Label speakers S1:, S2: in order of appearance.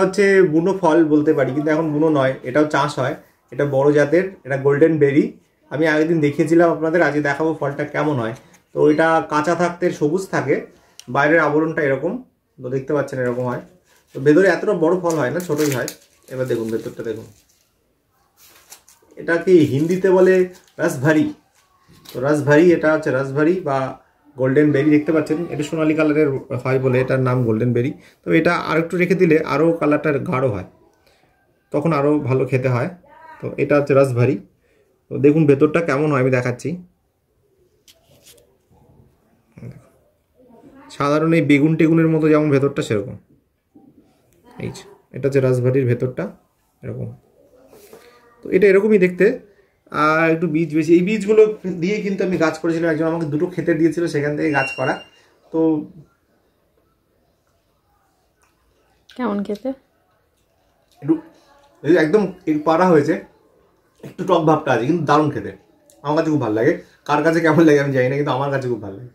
S1: হচ্ছে বুনো ফল বলতে পারি, কিন্তু এখন বুনো নয়, এটাও চাষ হয়। এটা বড় জাতের, এটা গোল্ডেন বেরি। আমি আগের দিন দেখিয়েছিলাম আপনাদের, আজকে দেখাবো ফলটা কেমন হয়। তো এটা কাঁচা থাকতে সবুজ থাকে, বাইরের আবরণটা এরকম, তো দেখতে পাচ্ছেন এরকম হয়। তো ভেতরে এতটা বড় ফল হয় না, ছোটই হয়। এবার দেখুন ভেতরটা দেখুন, এটা কি হিন্দিতে বলে রাসভারি। তো রাসভারি, এটা হচ্ছে রাসভারি বা গোল্ডেন বেরি। দেখতে পাচ্ছেন এটা সোনালি কালারের হয় বলে এটার নাম গোল্ডেন বেরি। তো এটা আর একটু রেখে দিলে আরও কালারটা গাঢ় হয়, তখন আরও ভালো খেতে হয়। তো এটা হচ্ছে রাসভারি। তো দেখুন ভেতরটা কেমন হয় আমি দেখাচ্ছি। সাধারণ এই বেগুন টেগুনের মতো যেমন ভেতরটা, সেরকম। এই এটা হচ্ছে রাসভারির ভেতরটা এরকম। তো এটা এরকমই দেখতে, আর একটু বীজ বেশি। এই বীজগুলো দিয়ে কিন্তু আমি গাছ করেছিলাম, একজন আমাকে দুটো খেতে দিয়েছিল, সেখান থেকে গাছ করা। তো
S2: কেমন খেতে?
S1: একটু একদম পাড়া হয়েছে, একটু টক ভাবটা আছে, কিন্তু দারুণ খেতে। আমার কাছে খুব ভালো লাগে। কার কাছে কেমন লাগে আমি জানি না, কিন্তু আমার কাছে খুব ভালো লাগে।